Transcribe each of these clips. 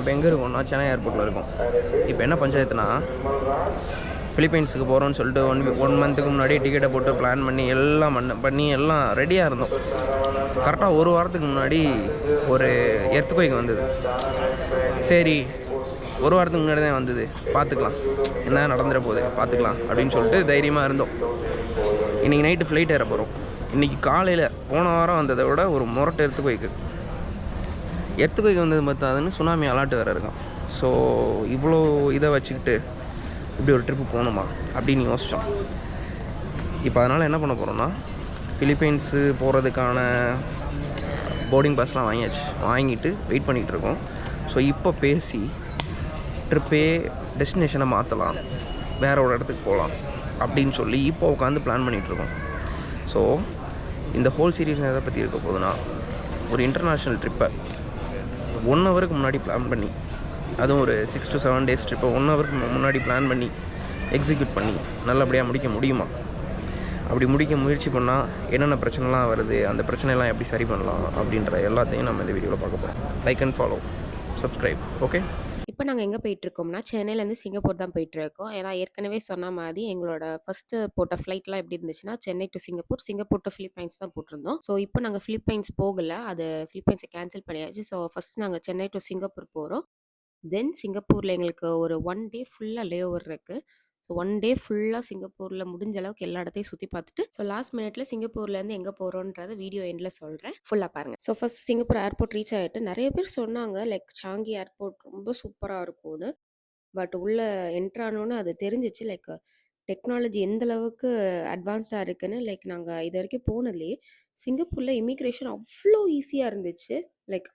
இப்போ எங்கே இருக்கோம்னா சென்னை ஏர்போர்ட்டில் இருக்கும். இப்போ என்ன பஞ்சாயத்துனா, ஃபிலிப்பைன்ஸுக்கு போகிறோன்னு சொல்லிட்டு 1 மந்த்துக்கு முன்னாடி டிக்கெட்டை போட்டு பிளான் பண்ணி எல்லாம் பண்ணி எல்லாம் ரெடியாக இருந்தோம். கரெக்டாக ஒரு வாரத்துக்கு முன்னாடி ஒரு எர்த்குவேக் வந்தது. சரி, ஒரு வாரத்துக்கு முன்னாடி தான் வந்தது, பார்த்துக்கலாம், என்ன நடந்துட போகுது பார்த்துக்கலாம் அப்படின்னு சொல்லிட்டு தைரியமாக இருந்தோம். இன்றைக்கி நைட்டு ஃப்ளைட் ஏற போகிறோம். இன்றைக்கி காலையில் போன வாரம் வந்ததை விட ஒரு முரட்டு எர்த்குவேக் வந்தது பார்த்தாதுன்னு சுனாமி அலாட்டு வேறு இருக்கான். ஸோ இவ்வளோ இதை வச்சுக்கிட்டு இப்படி ஒரு ட்ரிப்பு போகணுமா அப்படின்னு யோசித்தோம். இப்போ அதனால் என்ன பண்ண போகிறோன்னா, ஃபிலிப்பைன்ஸு போகிறதுக்கான போர்டிங் பாஸ்லாம் வாங்கிட்டு வெயிட் பண்ணிகிட்டு இருக்கோம். ஸோ இப்போ பேசி ட்ரிப்பே டெஸ்டினேஷனை மாற்றலாம், வேறு ஒரு இடத்துக்கு போகலாம் அப்படின்னு சொல்லி இப்போ உட்காந்து பிளான் பண்ணிகிட்ருக்கோம். ஸோ இந்த ஹோல் சீரீஸ் எதை பற்றி இருக்க போகுதுன்னா, ஒரு இன்டர்நேஷ்னல் ட்ரிப்பை 1 ஹவருக்கு முன்னாடி பிளான் பண்ணி, அதுவும் ஒரு 6 to 7 days ட்ரிப்பை 1 ஹவருக்கு முன்னாடி பிளான் பண்ணி எக்ஸிக்யூட் பண்ணி நல்லபடியாக முடிக்க முடியுமா, அப்படி முடிக்க முயற்சி பண்ணால் என்னென்ன பிரச்சனைலாம் வருது, அந்த பிரச்சனைலாம் எப்படி சரி பண்ணலாம் அப்படின்ற எல்லாத்தையும் நம்ம இந்த வீடியோவில் பார்க்க போகிறோம். Like and follow, subscribe. Okay. இப்போ நாங்கள் எங்கே போயிட்டுருக்கோம்னா, சென்னையிலேருந்து சிங்கப்பூர் தான் போயிட்டுருக்கோம். ஏன்னா ஏற்கனவே சொன்ன மாதிரி எங்களோட ஃபஸ்ட்டு போட்ட ஃப்ளைட்லாம் எப்படி இருந்துச்சுன்னா, Chennai to Singapore, Singapore to Philippines தான் போட்டிருந்தோம். ஸோ இப்போ நாங்கள் ஃபிலிப்பைன்ஸ் போகல, அது ஃபிலிப்பைன்ஸை கேன்சல் பண்ணியாச்சு. ஸோ ஃபஸ்ட் நாங்கள் சென்னை டு சிங்கப்பூர் போகிறோம். தென் சிங்கப்பூரில் எங்களுக்கு ஒரு 1 டே ஃபுல்லாக லே ஓவர் இருக்குது. ஸோ 1 டே ஃபுல்லாக சிங்கப்பூரில் முடிஞ்ச அளவுக்கு எல்லா இடத்தையும் சுற்றி பார்த்துட்டு, ஸோ லாஸ்ட் மினிட்ல சிங்கப்பூர்லேருந்து எங்கே போகிறோன்றத வீடியோ எண்டில் சொல்கிறேன், ஃபுல்லாக பாருங்கள். So first Singapore airport reach ஆகிட்டு நிறைய பேர் சொன்னாங்க லைக் சாங்கி ஏர்போர்ட் ரொம்ப சூப்பராக இருக்கும்னு. பட் உள்ள என்ட்ரானோன்னு அது தெரிஞ்சிச்சு லைக் டெக்னாலஜி எந்த அளவுக்கு அட்வான்ஸ்டாக இருக்குன்னு. லைக் நாங்கள் இது வரைக்கும் போனதுலேயே சிங்கப்பூரில் இமிக்ரேஷன் அவ்வளோ ஈஸியாக இருந்துச்சு. லைக்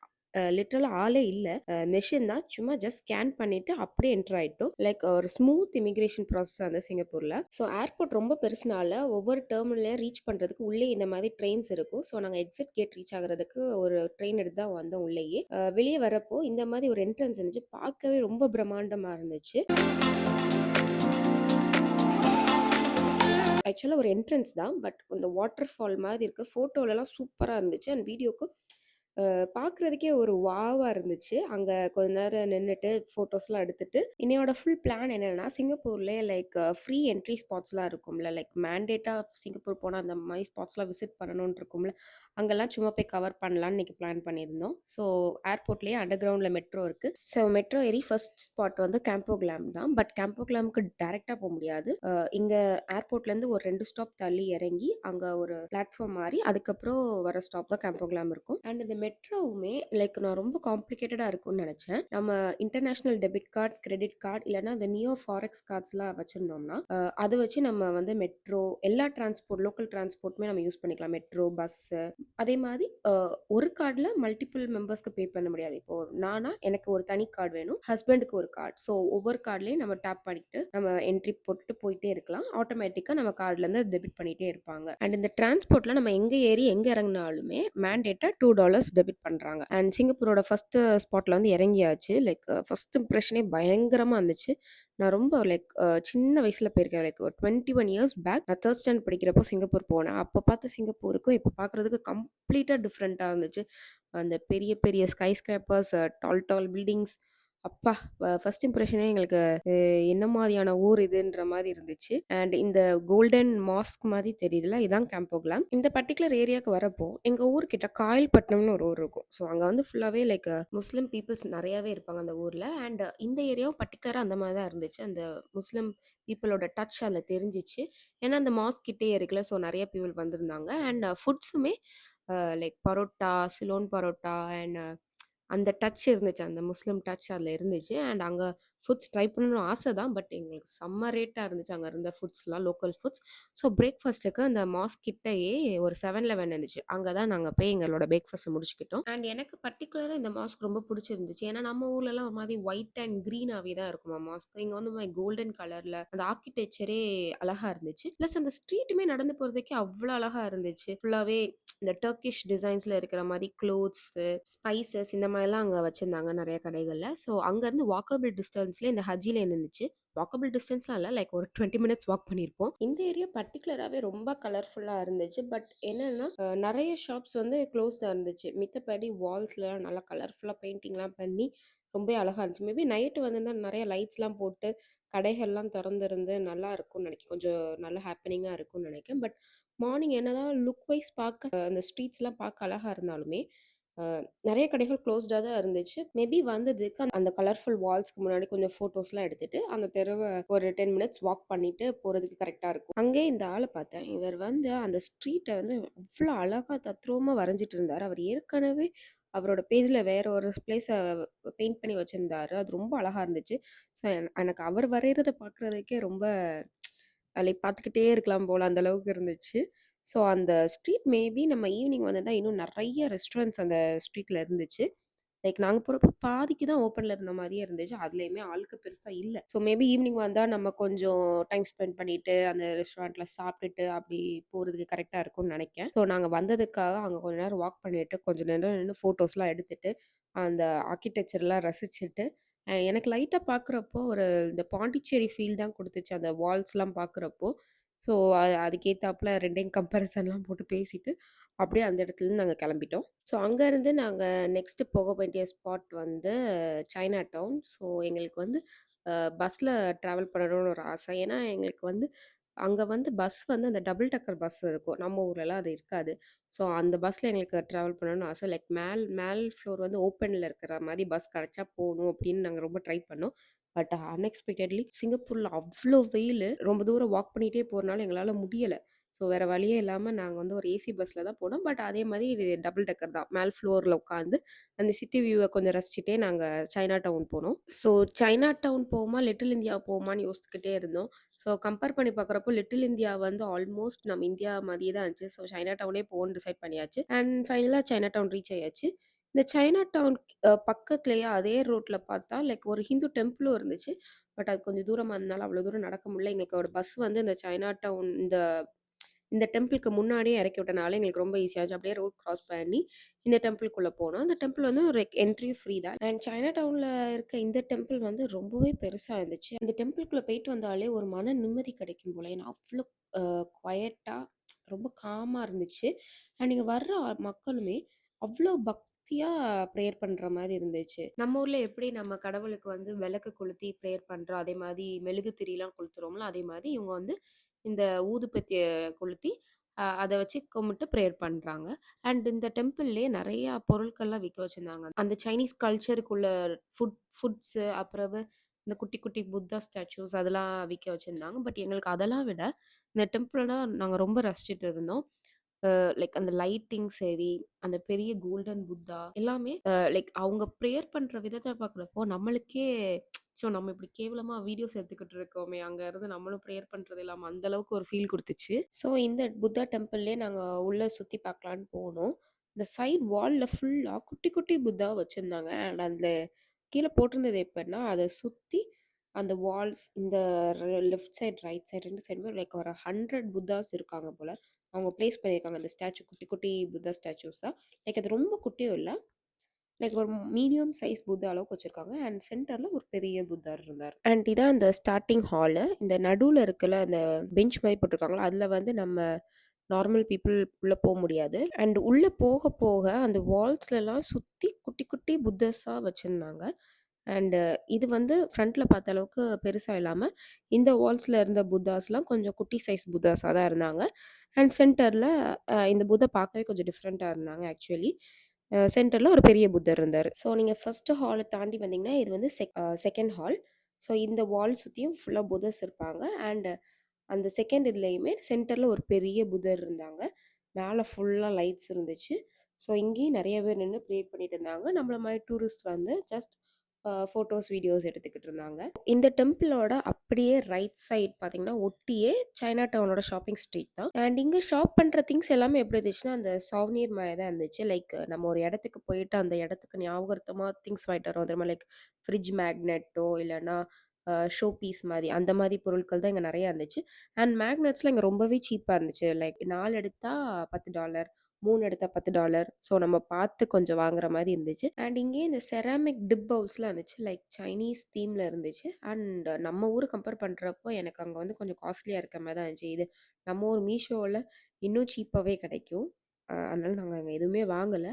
லிட்ரலாக ஆளே இல்லை, மெஷின் தான், சும்மா ஜஸ்ட் ஸ்கேன் பண்ணிவிட்டு அப்படியே என்ட்ரு ஆகிட்டோம். லைக் ஒரு ஸ்மூத் இமிக்ரேஷன் ப்ராசஸ் அந்த சிங்கப்பூரில். ஸோ ஏர்போர்ட் ரொம்ப பெருசுனால ஒவ்வொரு டெர்மினலையும் ரீச் பண்ணுறதுக்கு உள்ளே இந்த மாதிரி ட்ரெயின்ஸ் இருக்கும். ஸோ நாங்கள் எக்ஸிட் கேட் ரீச் ஆகிறதுக்கு ஒரு ட்ரெயின் எடுத்து தான் வந்தோம் உள்ளேயே. வெளியே வரப்போ இந்த மாதிரி ஒரு என்ட்ரன்ஸ் இருந்துச்சு, பார்க்கவே ரொம்ப பிரம்மாண்டமாக இருந்துச்சு. ஆக்சுவலாக ஒரு என்ட்ரன்ஸ் தான், பட் இந்த வாட்டர் ஃபால் மாதிரி இருக்குது. ஃபோட்டோலலாம் சூப்பராக இருந்துச்சு அண்ட் வீடியோக்கு பார்க்குறதுக்கே ஒரு வாவாக இருந்துச்சு. அங்கே கொஞ்ச நேரம் நின்றுட்டு ஃபோட்டோஸ்லாம் எடுத்துட்டு, என்னையோட ஃபுல் பிளான் என்னென்னா, சிங்கப்பூர்லேயே லைக் ஃப்ரீ என்ட்ரி ஸ்பாட்ஸ்லாம் இருக்கும்ல, லைக் மேண்டேட்டாக சிங்கப்பூர் போனால் அந்த மாதிரி ஸ்பாட்ஸ்லாம் விசிட் பண்ணணும்னு இருக்கும்ல, அங்கெல்லாம் சும்மா போய் கவர் பண்ணலான்னு இன்றைக்கி பிளான் பண்ணியிருந்தோம். ஸோ ஏர்போர்ட்லேயே அண்டர் கிரவுண்டில் மெட்ரோ இருக்குது. ஸோ மெட்ரோ ஏறி ஃபர்ஸ்ட் ஸ்பாட் வந்து கேம்போ கிளாம் தான். பட் கேம்போ கிளாமுக்கு டேரெக்டாக போக முடியாது. இங்கே ஏர்போர்ட்லேருந்து ஒரு 2 ஸ்டாப் தள்ளி இறங்கி அங்கே ஒரு பிளாட்ஃபார்ம் மாறி அதுக்கப்புறம் வர ஸ்டாப் தான் கேம்போ கிளாம் இருக்கும். அண்ட் இந்த மெட்ரோவுமே லைக் நான் ரொம்ப காம்ப்ளிகேட்டடாக இருக்கும்னு நினச்சேன். நம்ம international debit card, credit card இல்லைனா இந்த நியோ ஃபாரெக்ஸ் கார்ட்ஸ்லாம் வச்சுருந்தோம்னா அதை வச்சு நம்ம வந்து மெட்ரோ எல்லா டிரான்ஸ்போர்ட் லோக்கல் டிரான்ஸ்போர்ட்டுமே நம்ம யூஸ் பண்ணிக்கலாம். மெட்ரோ, பஸ்ஸு, அதே மாதிரி ஒரு கார்டில் மல்டிபிள் மெம்பர்ஸ்க்கு பே பண்ண முடியாது. இப்போது நானா எனக்கு ஒரு தனி கார்டு வேணும், ஹஸ்பண்டுக்கு ஒரு கார்டு. ஸோ ஒவ்வொரு கார்ட்லேயும் நம்ம டேப் பண்ணிட்டு நம்ம என்ட்ரி போட்டுட்டு போயிட்டே இருக்கலாம். ஆட்டோமேட்டிக்காக நம்ம கார்ட்லேருந்து டெபிட் பண்ணிகிட்டே இருப்பாங்க. அண்ட் இந்த டிரான்ஸ்போர்ட்டில் நம்ம எங்கே ஏறி எங்கே இறங்கினாலுமே மேண்டேட்டாக $2 டெபிட் பண்ணுறாங்க. அண்ட் சிங்கப்பூரோட ஃபஸ்ட்டு ஸ்பாட்டில் வந்து இறங்கியாச்சு. லைக் ஃபஸ்ட் இம்ப்ரெஷனே பயங்கரமாக இருந்துச்சு. நான் ரொம்ப லைக் சின்ன வயசில் போயிருக்கேன். லைக் ஒரு 21 இயர்ஸ் பேக் நான் 3rd ஸ்டாண்டர்ட் படிக்கிறப்போ சிங்கப்பூர் போனேன். அப்போ பார்த்த சிங்கப்பூருக்கும் இப்போ பார்க்குறதுக்கு கம்ப்ளீட்டாக டிஃப்ரெண்ட்டாக இருந்துச்சு. அந்த பெரிய பெரிய ஸ்கை ஸ்கிராப்பர்ஸ், டால் டால் பில்டிங்ஸ், அப்பா! ஃபர்ஸ்ட் இம்ப்ரெஷனே எங்களுக்கு என்ன மாதிரியான ஊர் இதுன்ற மாதிரி இருந்துச்சு. அண்ட் இந்த கோல்டன் மாஸ்க் மாதிரி தெரியுதுல, இதான் கேம்போ கிளாம். இந்த பர்ட்டிகுலர் ஏரியாவுக்கு வரப்போ எங்கள் ஊர்கிட்ட காயல்பட்டினம்னு ஒரு ஊர் இருக்கும். ஸோ அங்கே வந்து ஃபுல்லாகவே லைக் முஸ்லீம் பீப்புள்ஸ் நிறையாவே இருப்பாங்க அந்த ஊரில். அண்ட் இந்த ஏரியாவும் பர்ட்டிகுலராக அந்த மாதிரி தான் இருந்துச்சு. அந்த முஸ்லீம் பீப்புளோட டச் அதில் தெரிஞ்சிச்சு. ஏன்னா அந்த மாஸ்க் கிட்டே இருக்குல்ல, ஸோ நிறைய பீப்புள் வந்திருந்தாங்க. அண்ட் ஃபுட்ஸுமே லைக் பரோட்டா, சிலோன் பரோட்டா அண்ட் அந்த டச் இருந்துச்சு. அந்த முஸ்லீம் டச் அதில இருந்துச்சு. அண்ட் அங்கே ஃபுட்ஸ் ட்ரை பண்ணணும்னு ஆசை தான். பட் எங்களுக்கு செம்ம ரேட்டா இருந்துச்சு அங்கே இருந்த ஃபுட்ஸ்லாம், லோக்கல் ஃபுட்ஸ். ஸோ பிரேக்ஃபாஸ்ட்டுக்கு அந்த மாஸ்க் கிட்டயே ஒரு 7-Eleven இருந்துச்சு. அங்கே தான் நாங்க போய் எங்களோட பிரேக்ஃபாஸ்ட்ட முடிச்சுக்கிட்டோம். அண்ட் எனக்கு பர்ட்டிகுலரா இந்த மாஸ்க் ரொம்ப பிடிச்சிருந்துச்சு. ஏன்னா நம்ம ஊர்லலாம் ஒரு மாதிரி ஒயிட் அண்ட் கிரீனாவே தான் இருக்குமா மாஸ்க். இங்கே வந்து கோல்டன் கலர்ல அந்த ஆர்க்கிடெக்சரே அழகா இருந்துச்சு. ப்ளஸ் அந்த ஸ்ட்ரீட்டுமே நடந்து போறதுக்கே அவ்வளோ அழகா இருந்துச்சு. ஃபுல்லாவே இந்த டர்க்கிஷ் டிசைன்ஸ்ல இருக்கிற மாதிரி க்ளோத்ஸு, ஸ்பைசஸ் இந்த மாதிரிலாம் அங்கே வச்சிருந்தாங்க நிறைய கடைகள்ல. ஸோ அங்கேருந்து வாக்கபிள் டிஸ்டன்ஸ்லேயே இந்த ஹஜ்ஜி லேன் இருந்துச்சு. வாக்கபிள் டிஸ்டன்ஸ்லாம் இல்லை, லைக் ஒரு 20 மினிட்ஸ் வாக் பண்ணியிருப்போம். இந்த ஏரியா பர்ட்டிகுலராகவே ரொம்ப கலர்ஃபுல்லாக இருந்துச்சு. பட் என்னன்னா நிறைய ஷாப்ஸ் வந்து க்ளோஸ்டாக இருந்துச்சு. மித்தபடி வால்ஸ்லாம் நல்லா கலர்ஃபுல்லாக பெயிண்டிங்லாம் பண்ணி ரொம்பவே அழகா இருந்துச்சு. மேபி நைட்டு வந்திருந்தா நெறைய லைட்ஸ்லாம் போட்டு, கடைகள்லாம் தொறந்திருந்து நல்லா இருக்கும்னு நெனைக்கிறேன். கொஞ்சம் நல்ல ஹேப்பனிங்கா இருக்கும்னு நெனைக்கிறேன். பட் மார்னிங் என்னதான் லுக் வைஸ் பாக்க அந்த ஸ்ட்ரீட்ஸ்லாம் பாக்க அழகா இருந்தாலுமே, அ நெறைய கடைகள் க்ளோஸ்டா தான் இருந்துச்சு. மேபி வந்ததுக்கு அந்த கலர்ஃபுல் வால்ஸ்க்கு முன்னாடி கொஞ்சம் ஃபோட்டோஸ்லாம் எடுத்துட்டு, அந்த தெருவ ஒரு 10 மினிட்ஸ் வாக் பண்ணிட்டு போறதுக்கு கரெக்ட்டா இருக்கும். அங்கேயே இந்த ஆள பார்த்தேன். இவர் வந்து அந்த ஸ்ட்ரீட்ட வந்து அவ்ளோ அழகா தத்ரூவமா வரைஞ்சிட்டு இருந்தாரு. அவர் ஏற்கனவே அவரோட பேஜ்ல வேற ஒரு பிளேஸ பெயிண்ட் பண்ணி வச்சிருந்தாரு. அது ரொம்ப அழகா இருந்துச்சு. ஸோ எனக்கு அவர் வரையறத பார்க்குறதுக்கே ரொம்ப லைக் பார்த்துக்கிட்டே இருக்கலாம் போல அந்த அளவுக்கு இருந்துச்சு. ஸோ அந்த ஸ்ட்ரீட் மேபி நம்ம ஈவினிங் வந்திருந்தா இன்னும் நெறைய ரெஸ்டாரண்ட்ஸ் அந்த ஸ்ட்ரீட்ல இருந்துச்சு. லைக் நாங்க போறப்போ பாதிக்கு தான் ஓப்பன்ல இருந்த மாரியே இருந்துச்சு. அதுலயுமே ஆளுக்கு பெருசா இல்ல. ஸோ மேபி ஈவினிங் வந்தா நம்ம கொஞ்சம் டைம் ஸ்பெண்ட் பண்ணிட்டு, அந்த ரெஸ்டாரண்ட்ல சாப்பிட்டுட்டு அப்படி போறதுக்கு கரெக்ட்டா இருக்கும்னு நெனைக்கிறேன். ஸோ நாங்க வந்ததுக்காக அங்க கொஞ்ச நேரம் வாக் பண்ணிட்டு, கொஞ்ச நேரம் நின்னு ஃபோட்டோஸ்லாம் எடுத்துட்டு, அந்த ஆர்க்கிடெக்சர்லாம் ரசிச்சுட்டு, எனக்கு லைட்டா பார்க்குறப்போ ஒரு இந்த பாண்டிச்சேரி ஃபீல் தான் குடுத்துச்சு. அந்த வால்ஸ்லாம் பார்க்குறப்போ. ஸோ அதுக்கேத்தாப்புல 2யும் கம்பேரிசன்லாம் போட்டு பேசிட்டு, அப்படியே அந்த இடத்துலருந்து நாங்க கெளம்பிட்டோம். ஸோ அங்கருந்து நாங்க நெக்ஸ்ட் போக வேண்டிய ஸ்பாட் வந்து சைனா டவுன். ஸோ எங்களுக்கு வந்து பஸ்ல ட்ராவல் பண்ணணும்னு ஒரு ஆசை. ஏன்னா, எங்களுக்கு வந்து அங்க வந்து பஸ் வந்து அந்த டபுள் டக்கர் பஸ் இருக்கும். நம்ம ஊர்லலாம் அது இருக்காது. ஸோ அந்த பஸ்ல எங்களுக்கு ட்ராவல் பண்ணணும்னு ஆசை. லைக் மேல் ஃப்ளோர் வந்து ஓப்பன்ல இருக்கிற மாரி பஸ் கிடைச்சா போணும் அப்படின்னு நாங்க ரொம்ப ட்ரை பண்ணோம். பட் அன்எக்ஸ்பெக்டட்லி சிங்கப்பூர்ல அவ்ளோ வெயிலு. ரொம்ப தூரம் வாக் பண்ணிட்டே போறனால எங்களால முடியல. ஸோ வேற வழியே இல்லாம நாங்க வந்து ஒரு ஏசி பஸ்ல தான் போனோம். பட் அதே மாரி டபுள் டக்கர் தான். மேல் ஃப்ளோர்ல உட்காந்து அந்த சிட்டி வியூவ கொஞ்சம் ரசிச்சுட்டே நாங்க சைனா டவுன் போனோம். ஸோ சைனா டவுன் போவோமா, லிட்டில் இந்தியா போவோமான்னு யோசிச்சுக்கிட்டே இருந்தோம். ஸோ கம்பேர் பண்ணி பார்க்குறப்போ லிட்டில் இந்தியா வந்து ஆல்மோஸ்ட் நம்ம இந்தியா மாதிரியே தான் இருந்துச்சு. ஸோ சைனா டவுனே போவோம்ன்னு டிசைட் பண்ணியாச்சு. அண்ட் ஃபைனலா சைனா டவுன் ரீச் ஆயாச்சு. இந்த சைனா டவுன் பக்கத்திலேயே அதே ரோட்ல பார்த்தா லைக் ஒரு ஹிந்து டெம்பிளும் இருந்துச்சு. பட் அது கொஞ்சம் தூரமா இருந்தனால அவ்வளோ தூரம் நடக்க முடியல. எங்களுக்கு ஒரு பஸ் வந்து இந்த சைனா டவுன் இந்த இந்த டெம்பிளுக்கு முன்னாடியே இறக்கி விட்டனால எங்களுக்கு ரொம்ப ஈஸியாச்சு. அப்படியே ரோட் கிராஸ் பண்ணி இந்த டெம்பிள்குள்ள போனோம். அந்த டெம்பிள் வந்து ஒரு என்ட்ரி ஃப்ரீ தான். அண்ட் சைனா டவுன்ல இருக்க இந்த டெம்பிள் வந்து ரொம்பவே பெருசா இருந்துச்சு. அந்த டெம்பிள்குள்ள போயிட்டு வந்தாலே ஒரு மன நிம்மதி கிடைக்கும் போல. ஏன்னா அவ்ளோ அ குயட்டா ரொம்ப காமா இருந்துச்சு. அண்ட் இங்க வர்ற மக்களுமே அவ்ளோ பக்தியா பிரேயர் பண்ற மாரி இருந்துச்சு. நம்ம ஊர்ல எப்படி நம்ம கடவுளுக்கு வந்து விளக்கு கொளுத்தி பிரேயர் பண்றோம். அதே மாரி மெழுகு திரிலாம் கொளுத்துறோம்ல, அதே மாரி இவங்க வந்து இந்த ஊதுபத்திய கொளுத்தி, அத வச்சு கும்பிட்டு பிரேயர் பண்றாங்க. அண்ட் இந்த டெம்பிள்லயே நெறையா பொருட்கள்லாம் விக்க வச்சிருந்தாங்க. அந்த சைனீஸ் கல்ச்சருக்குள்ள ஃபுட்ஸு அப்புறவு இந்த குட்டி, குட்டி புத்தா ஸ்டாச்சூஸ் அதெல்லாம் விக்க வச்சிருந்தாங்க. பட் எங்களுக்கு அதெல்லாம் விட, இந்த டெம்பிள தான் நாங்க ரொம்ப ரசிச்சுட்டு இருந்தோம். லைக் அந்த லைட்டிங் சரி, அந்த பெரிய கோல்டன் புத்தா எல்லாமே லைக் அவங்க பிரேயர் பண்ற விதத்த பார்க்குறப்போ, நம்மளுக்கே நம்ம இப்படி கேவலமா வீடியோஸ் எடுத்துக்கிட்டு இருக்கோமே, அங்க இருந்து நம்மளும் பிரேயர் பண்றது இல்லாம அந்த அளவுக்கு ஒரு ஃபீல் குடுத்துச்சு. ஸோ இந்த புத்தா டெம்பிள்லயே நாங்க உள்ள சுத்தி பார்க்கலான்னு போனோம். இந்த சைட் வால்ல ஃபுல்லா குட்டி, குட்டி புத்தா வச்சிருந்தாங்க. அண்ட் அந்த கீழ போட்டிருந்தது எப்படின்னா, அத சுத்தி அந்த வால்ஸ் இந்த லெஃப்ட் சைட், ரைட் சைட் 2 சைடுமே லைக் ஒரு 100 புத்தாஸ் இருக்காங்க போல. அவங்க பிளேஸ் பண்ணியிருக்காங்க. அந்த ஸ்டாச்சு குட்டி, குட்டி புத்தா ஸ்டாச்சூஸா. லைக் அது ரொம்ப குட்டியும் இல்ல. லைக் ஒரு மீடியம் சைஸ் புத்தா அளவுக்கு வச்சிருக்காங்க. அண்ட் சென்டர்ல ஒரு பெரிய புத்தர் இருந்தார். அண்ட் இதான் அந்த ஸ்டார்ட்டிங் ஹாலு. இந்த நடுவுல இருக்குல்ல அந்த பெஞ்ச் மாரி போட்டிருக்காங்கல்ல, அதுல வந்து நம்ம நார்மல் பீப்பிள் உள்ள முடியாது. அண்ட் உள்ள போக போக அந்த வால்ஸ்லலாம் சுத்தி குட்டி குட்டி புத்தர்ஸா வச்சிருந்தாங்க. அண்டு இது வந்து ஃப்ரண்ட்ல பார்த்த அளவுக்கு பெருசா இல்லாம, இந்த வால்ஸ்ல இருந்த புத்தாஸ்லாம் கொஞ்சம் குட்டி சைஸ் புத்தாஸா தான் இருந்தாங்க. அண்ட் சென்டர்ல இந்த புத்தா பார்க்கவே கொஞ்சம் டிஃப்ரெண்ட்டா இருந்தாங்க ஆக்சுவலி. சென்டர்ல ஒரு பெரிய புத்தர் இருந்தாரு. ஸோ நீங்க ஃபர்ஸ்ட் ஹால தாண்டி வந்தீங்கன்னா, இது வந்து செகண்ட் ஹால். ஸோ இந்த வால் சுத்தியும் ஃபுல்லா புத்தர்ஸ் இருப்பாங்க. அண்ட் அந்த செகண்ட் இதுலயுமே சென்டர்ல ஒரு பெரிய புத்தர் இருந்தாங்க. மேல ஃபுல்லா லைட்ஸ் இருந்துச்சு. ஸோ இங்கேயும் நெறைய பேர் நின்னு ப்ரே பண்ணிட்டு இருந்தாங்க. நம்மள மாரி டூரிஸ்ட் வந்து ஜஸ்ட் ஃபோட்டோஸ், வீடியோஸ் எடுத்துக்கிட்டு இருந்தாங்க. இந்த டெம்பிளோட அப்படியே ரைட் சைட் பார்த்தீங்கன்னா, ஒட்டியே சைனா டவுனோட ஷாப்பிங் ஸ்ட்ரீட் தான். அண்ட் இங்க ஷாப் பண்ற திங்ஸ் எல்லாமே எப்படி இருந்துச்சுன்னா, அந்த சௌவ்னீர் மாரி தான் இருந்துச்சு. லைக் நம்ம ஒரு இடத்துக்கு போயிட்டு, அந்த இடத்துக்கு ஞாபகார்த்தமா திங்ஸ் வாங்கிட்டு வரோம் தெரியுமா? லைக் ஃப்ரிட்ஜ் மேக்னெட்டோ இல்லன்னா ஷோ பீஸ் மாரி, அந்த மாரி பொருட்கள் தான் இங்க நெறையா இருந்துச்சு. அண்ட் மேக்னெட்ஸ்லாம் இங்க ரொம்பவே சீப்பா இருந்துச்சு. லைக் 4 எடுத்தா $10, 3 எடுத்தா $10. ஸோ நம்ம பார்த்து கொஞ்சம் வாங்குற மாரி இருந்துச்சு. அண்ட் இங்கேயே இந்த செராமிக் டிப் பவுல்ஸ்லாம் இருந்துச்சு. லைக் சைனீஸ் தீம்ல இருந்துச்சு. அண்ட் நம்ம ஊர கம்பேர் பண்றப்போ எனக்கு அங்க வந்து கொஞ்சம் காஸ்ட்லியா இருக்க மாரி தான் இருந்துச்சு. இது நம்ம ஊர் மீஷோல இன்னும் சீப்பாவே கிடைக்கும். அதனால நாங்க அங்க எதுவுமே வாங்கல.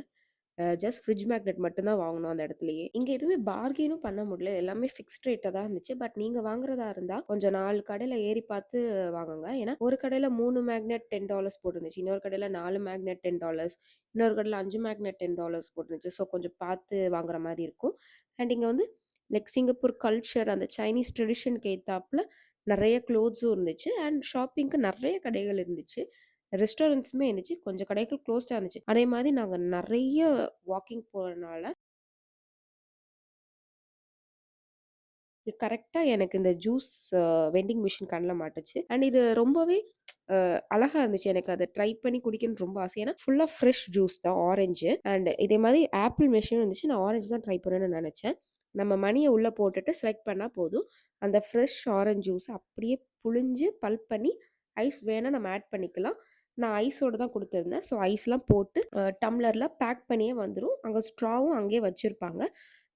ஜஸ்ட் ஃப்ரிட்ஜ் மேக்னெட் மட்டும் தான் வாங்குனோம் அந்த இடத்துலயே. இங்க எதுவுமே பார்கெயினும் பண்ண முடியல. எல்லாமே ஃபிக்ஸ்ட் ரேட்டா தான் இருந்துச்சு. பட் நீங்க வாங்குறதா இருந்தா கொஞ்சம் 4 கடையில ஏறி பார்த்து வாங்குங்க. ஏன்னா ஒரு கடையில 3 மேக்னெட் $10 போட்டிருந்துச்சு. இன்னொரு கடையில 4 மேக்னெட் $10, இன்னொரு கடையில 5 மேக்னெட் $10 போட்டிருந்துச்சு. ஸோ கொஞ்சம் பார்த்து வாங்குற மாரி இருக்கும். அண்ட் இங்க வந்து லைக் சிங்கப்பூர் கல்ச்சர் அந்த சைனீஸ் ட்ரெடிஷனுக்கு ஏத்தாப்புல நெறைய க்ளோத்ஸும் இருந்துச்சு. அண்ட் ஷாப்பிங்க்கு நெறைய கடைகள் இருந்துச்சு. ரெஸ்டாரண்ட்ஸுமே இருந்துச்சு. கொஞ்சம் கடைகள் க்ளோஸ்டா இருந்துச்சு. அதே மாரி நாங்க நெறைய வாக்கிங் போறனால, கரெக்ட்டா எனக்கு இந்த ஜூஸ் வெண்டிங் மிஷின் கண்ல மாட்டுச்சு. அண்ட் இது ரொம்பவே அழகா இருந்துச்சு. எனக்கு அத ட்ரை பண்ணி குடிக்கணும்னு ரொம்ப ஆசை. ஏன்னா ஃபுல்லா ஃப்ரெஷ் ஜூஸ் தான் ஆரஞ்சு. அண்ட் இதே மாரி ஆப்பிள் மெஷினும் இருந்துச்சு. நான் ஆரஞ்சு தான் ட்ரை பண்ணணும்னு நெனச்சேன். நம்ம மணிய உள்ள போட்டுட்டு செலக்ட் பண்ணா போதும். அந்த ஃப்ரெஷ் ஆரஞ்ச் ஜூஸ அப்படியே புழிஞ்சு பல்ப் பண்ணி ஐஸ் வேணா நம்ம ஆட் பண்ணிக்கலாம். நான் ஐஸோட தான் குடுத்திருந்தேன். ஸோ ஐஸ்லாம் போட்டு டம்ளர்ல பேக் பண்ணியே வந்துரும். அங்க ஸ்ட்ராவும் அங்கேயே வச்சிருப்பாங்க.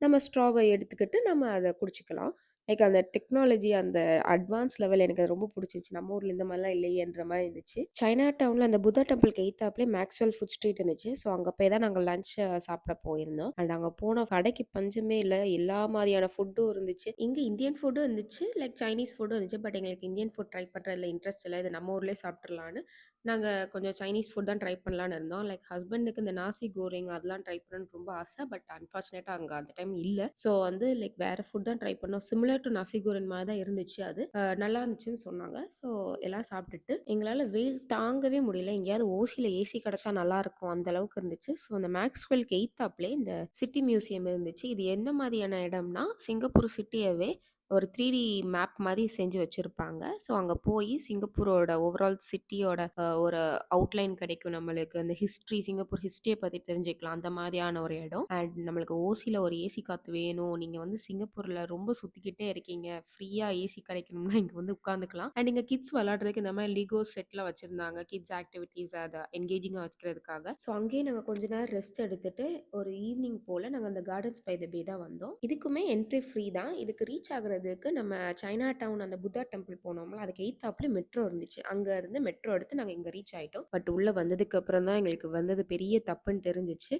நம்ம ஸ்ட்ராவ எடுத்துக்கிட்டு நம்ம அத குடிச்சுக்கலாம். லைக் அந்த டெக்னாலஜி அந்த அட்வான்ஸ் லெவல் எனக்கு அது ரொம்ப புடிச்சிருந்துச்சு. நம்ம ஊர்ல இந்த மாரிலாம் இல்லையேன்ற மாரி இருந்துச்சு. சைனா டவுன்ல அந்த புத்தா டெம்பிள்க்கு எய்த்தாப்லயே மேக்ஸ்வெல் ஃபுட் ஸ்ட்ரீட் இருந்துச்சு. ஸோ அங்க போய் தான் நாங்க லஞ்ச் சாப்பிட போயிருந்தோம். அண்ட் அங்க போன கடைக்கு பஞ்சமே இல்ல. எல்லா மாரியான ஃபுட்டும் இருந்துச்சு. இங்க இந்தியன் ஃபுட்டும் இருந்துச்சு. லைக் சைனீஸ் ஃபுட்டும் இருந்துச்சு. பட் எங்களுக்கு இந்தியன் ஃபுட் ட்ரை பண்றதுல இன்ட்ரெஸ்ட் இல்ல. இது நம்ம ஊர்லயே சாப்பிட்டுறலான்னு, நாங்க கொஞ்சம் சைனீஸ் ஃபுட் தான் ட்ரை பண்ணலான்னு இருந்தோம். லைக் ஹஸ்பண்டுக்கு இந்த நாசி கோரிங் அதெல்லாம் ட்ரை பண்ணணும்னு ரொம்ப ஆசை. பட் அன்ஃபார்ச்சுனேட்டா அங்க அந்த டைம் இல்ல. ஸோ வந்து லைக் வேற ஃபுட் தான் ட்ரை பண்ணோம். சிமிலர் டூ நாசி கோரின் மாரி தான் இருந்துச்சு அது. நல்லா இருந்துச்சுன்னு சொன்னாங்க. ஸோ எல்லாம் சாப்பிட்டுட்டு எங்களால வெயில் தாங்கவே முடியல. எங்கேயாவது ஓசில ஏசி கிடைச்சா நல்லாருக்கும் அந்த அளவுக்கு இருந்துச்சு. ஸோ அந்த மேக்ஸ்வெல்க்கு எய்த்தாப்லயே இந்த சிட்டி மியூசியம் இருந்துச்சு. இது என்ன மாதிரியான இடம்னா, சிங்கப்பூர் சிட்டியவே ஒரு 3டி மேப் மாரி செஞ்சு வச்சிருப்பாங்க. ஸோ அங்க போயி சிங்கப்பூரோட ஓவரால் சிட்டியோட ஒரு அவுட்லைன் கிடைக்கும் நம்மளுக்கு. அந்த ஹிஸ்ட்ரி சிங்கப்பூர் ஹிஸ்ட்ரிய பத்தி தெரிஞ்சுக்கலாம். அந்த மாரியான ஒரு இடம். அண்ட் நம்மளுக்கு ஓசில ஒரு ஏசி காத்து வேணும். நீங்க வந்து சிங்கப்பூர்ல ரொம்ப சுத்திக்கிட்டே இருக்கீங்க. ஃப்ரீயா ஏசி கிடைக்கணும்னா இங்க வந்து உட்காந்துக்கலாம். அண்ட் இங்க கிட்ஸ் விளையாடுறதுக்கு இந்த மாரி லிகோ செட்லாம் வச்சிருந்தாங்க. கிட்ஸ் ஆக்டிவிட்டீஸ் அத என்கேஜிங்கா வைக்கிறதுக்காக. ஸோ அங்கேயே நாங்க கொஞ்ச நேரம் ரெஸ்ட் எடுத்துட்டு ஒரு ஈவினிங் போல நாங்க அந்த கார்டன்ஸ் பை த பே தான் வந்தோம். இதுக்குமே என்ட்ரி ஃப்ரீ தான். இதுக்கு ரீச் ஆகுறதுக்கு நம்ம சைனா டவுன் அந்த புத்தா டெம்பிள் போனோம்ல, அதுக்கு எய்த்தாப்ல மெட்ரோ இருந்துச்சு. அங்க இருந்து மெட்ரோ எடுத்து நாங்க இங்க ரீச் ஆயிட்டோம். பட் உள்ள வந்ததுக்கு அப்புறம் தான் எங்களுக்கு வந்தது பெரிய தப்புன்னு தெரிஞ்சுச்சு.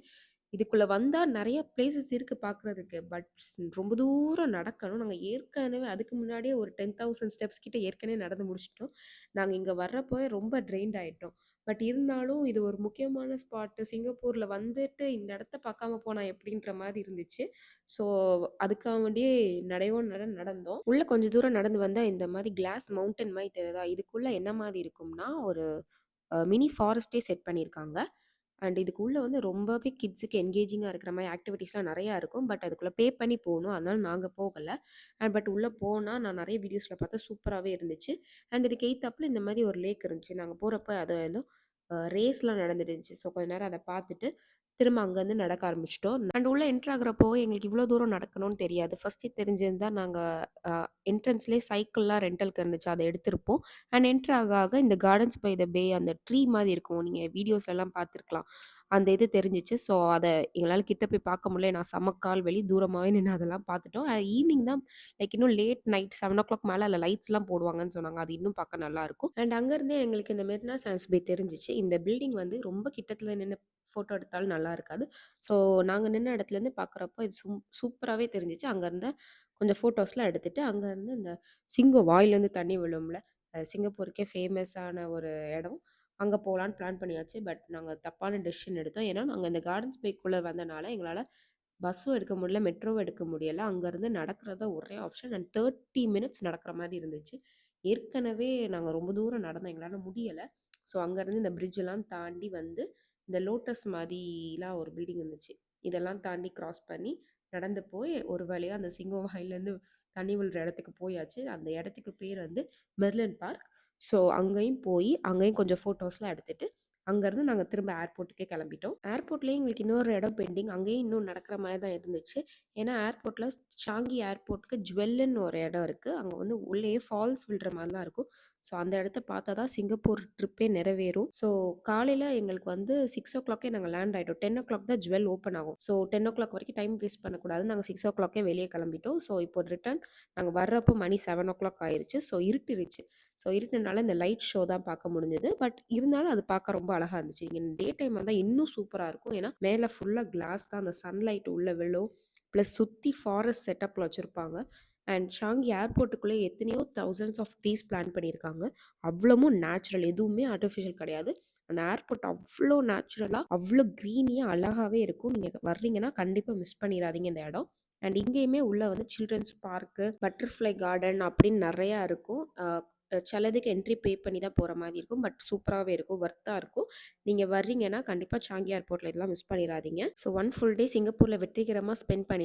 இதுக்குள்ள வந்தா நெறைய பிளேஸஸ் இருக்கு பார்க்குறதுக்கு. பட் ரொம்ப தூரம் நடக்கணும். நாங்க ஏற்கனவே அதுக்கு முன்னாடியே ஒரு 10,000 ஸ்டெப்ஸ் கிட்ட ஏற்கனவே நடந்து முடிச்சுட்டோம். நாங்க இங்க வர்றப்பவே ரொம்ப ட்ரெயின்ட் ஆயிட்டோம். பட் இருந்தாலும் இது ஒரு முக்கியமான ஸ்பாட்டு. சிங்கப்பூர்ல வந்துட்டு இந்த இடத்த பார்க்காம போனா எப்படின்ற மாரி இருந்துச்சு. ஸோ அதுக்காக வேண்டியே நடையோ நடந்தோம். உள்ள கொஞ்சம் தூரம் நடந்து வந்தா இந்த மாரி கிளாஸ் மவுண்டன் மாரி தெரியுதா? இதுக்குள்ள என்ன மாரி இருக்கும்னா, ஒரு மினி ஃபாரஸ்ட்டே செட் பண்ணியிருக்காங்க. அண்ட் இதுக்குள்ள வந்து ரொம்பவே கிட்ஸுக்கு என்கேஜிங்கா இருக்கிற மாரி ஆக்டிவிட்டீஸ்லாம் நெறையா இருக்கும். பட் அதுக்குள்ள பே பண்ணி போணும். அதனால நாங்க போகல. பட் உள்ள போனா நான் நெறைய வீடியோஸ்ல பார்த்தேன் சூப்பராவே இருந்துச்சு. அண்ட் இதுக்கு எய்த்தாப்ல இந்த மாரி ஒரு லேக் இருந்துச்சு. நாங்க போறப்ப அது ஏதோ ரேஸ்லாம் நடந்துட்டு இருந்துச்சு. ஸோ கொஞ்ச நேரம் அத பார்த்துட்டு, திரும்ப அங்கருந்து நடக்க ஆரம்பிச்சுட்டோம். அண்ட் உள்ள என்டர் ஆகுறப்போ எங்களுக்கு இவ்ளோ தூரம் நடக்கணும்னு தெரியாது. ஃபர்ஸ்ட்டே தெரிஞ்சிருந்தா நாங்க அ என்ட்ரன்ஸ்லயே சைக்கிள்லாம் ரென்டலுக்கு இருந்துச்சு. அத எடுத்திருப்போம். அண்ட் என்டர் ஆக ஆக இந்த கார்டன்ஸ் பை த பே அந்த ட்ரீ மாரி இருக்கும். நீங்க வீடியோஸ்லலாம் பார்த்துருக்கலாம். அந்த இது தெரிஞ்சுச்சு. ஸோ அத எங்களால கிட்ட போய் பார்க்க முடியல. நான் செம கால் வலி. தூரமாவே நின்னு அதெல்லாம் பார்த்துட்டோம். ஈவ்னிங் தான் லைக் இன்னும் லேட் நைட் 7:00 மேல அதுல லைட்ஸ்லாம் போடுவாங்கன்னு சொன்னாங்க. அது இன்னும் பார்க்க நல்லாருக்கும். அண்ட் அங்கருந்தே எங்களுக்கு இந்த மெரினா சான்ஸ் பே தெரிஞ்சுச்சு. இந்த பில்டிங் வந்து ரொம்ப கிட்டத்துல நின்னு ஃபோட்டோ எடுத்தாலும் நல்லா இருக்காது. ஸோ நாங்க நின்ன இடத்துலேருந்து பார்க்குறப்போ இது சூப்பராவே தெரிஞ்சுச்சு. அங்கருந்து கொஞ்சம் ஃபோட்டோஸ்லாம் எடுத்துட்டு, அங்கருந்து இந்த சிங்கம் வாயிலேருந்து தண்ணி விழும்ல, சிங்கப்பூருக்கே ஃபேமஸான ஒரு இடம். அங்க போலான்னு பிளான் பண்ணியாச்சு. பட் நாங்க தப்பான டெசிஷன் எடுத்தோம். ஏன்னா, நாங்க இந்த கார்டன்ஸ் பைக்குள்ள வந்தனால எங்களால பஸ்ஸும் எடுக்க முடியல, மெட்ரோவும் எடுக்க முடியல. அங்கருந்து நடக்கிறது தான் ஒரே ஆப்ஷன். அண்ட் 30 மினிட்ஸ் நடக்கிற மாரி இருந்துச்சு. ஏற்கனவே நாங்க ரொம்ப தூரம் நடந்தோம். எங்களால முடியல. ஸோ அங்கருந்து இந்த பிரிட்ஜெல்லாம் தாண்டி வந்து, இந்த லோட்டஸ் மாதிரிலாம் ஒரு பில்டிங் இருந்துச்சு. இதெல்லாம் தாண்டி கிராஸ் பண்ணி, நடந்து போய் ஒரு வழியா அந்த சிங்கம் வாயிலேருந்து தண்ணி விழுற இடத்துக்கு போயாச்சு. அந்த இடத்துக்கு பேர் வந்து மெர்லின் பார்க். ஸோ அங்கேயும் போயி, அங்கேயும் கொஞ்சம் ஃபோட்டோஸ்லாம் எடுத்துட்டு, அங்கருந்து நாங்க திரும்ப ஏர்போர்ட்டுக்கே கிளம்பிட்டோம். ஏர்போர்ட்லயே எங்களுக்கு இன்னொரு இடம் பெண்டிங். அங்கேயும் இன்னும் நடக்கிற மாரி தான் இருந்துச்சு. ஏன்னா ஏர்போர்ட்ல சாங்கி ஏர்போர்ட்க்கு ஜுவெல்லுன்னு ஒரு இடம் இருக்கு. அங்க வந்து உள்ளயே ஃபால்ஸ் விழுற மாரிலாம் இருக்கும். ஸோ அந்த இடத்த பார்த்தா தான் சிங்கப்பூர் ட்ரிப்பே நிறைவேறும். ஸோ காலையில எங்களுக்கு வந்து 6:00 நாங்க லேண்ட் ஆயிட்டோம். 10:00 தான் ஜுவெல் ஓப்பன் ஆகும். ஸோ 10:00 வரைக்கும் டைம் வேஸ்ட் பண்ணக்கூடாதுன்னு நாங்க 6:00 வெளிய கிளம்பிட்டோம். ஸோ இப்போ ரிட்டர்ன் நாங்க வர்றப்போ மணி 7:00 ஆயிருச்சு. ஸோ இருட்டிருச்சு. ஸோ இருட்டுனால இந்த லைட் ஷோ தான் பார்க்க முடிஞ்சது. பட் இருந்தாலும் அது பார்க்க ரொம்ப அழகா இருந்துச்சு. நீங்க டே டைம் வந்தா இன்னும் சூப்பரா இருக்கும். ஏன்னா, மேல ஃபுல்லா கிளாஸ் தான். அந்த சன்லைட் உள்ள விழும். பிளஸ் சுத்தி ஃபாரஸ்ட் செட்டப்ல வச்சிருப்பாங்க. அண்ட் ஷாங்கி ஏர்போர்ட்டுக்குள்ளே எத்தனையோ தௌசண்ட்ஸ் ஆஃப் ட்ரீஸ் பிளான் பண்ணியிருக்காங்க. அவ்வளவும் நேச்சுரல். எதுவுமே ஆர்டிஃபிஷியல் கிடையாது. அந்த ஏர்போர்ட் அவ்ளோ நேச்சுரலா, அவ்ளோ கிரீனியா அழகாவே இருக்கும். நீங்க வர்றீங்கன்னா கண்டிப்பா மிஸ் பண்ணிறாதீங்க இந்த இடம். அண்ட் இங்கேயுமே உள்ள வந்து சில்ட்ரன்ஸ் பார்க்கு, பட்டர்ஃப்ளை கார்டன் அப்படின்னு நெறையா இருக்கும். சிலதுக்கு என்ட்ரி பே பண்ணி தான் போற மாரி இருக்கும். பட் சூப்பராவே இருக்கும். வொர்த்தா இருக்கும். நீங்க வர்றீங்கன்னா கண்டிப்பா சாங்கி ஏர்போர்ட்ல இதெல்லாம் மிஸ் பண்ணிறாதீங்க. ஸோ 1 ஃபுல் டே சிங்கப்பூர்ல வெற்றிகரமா ஸ்பெண்ட் பண்ணி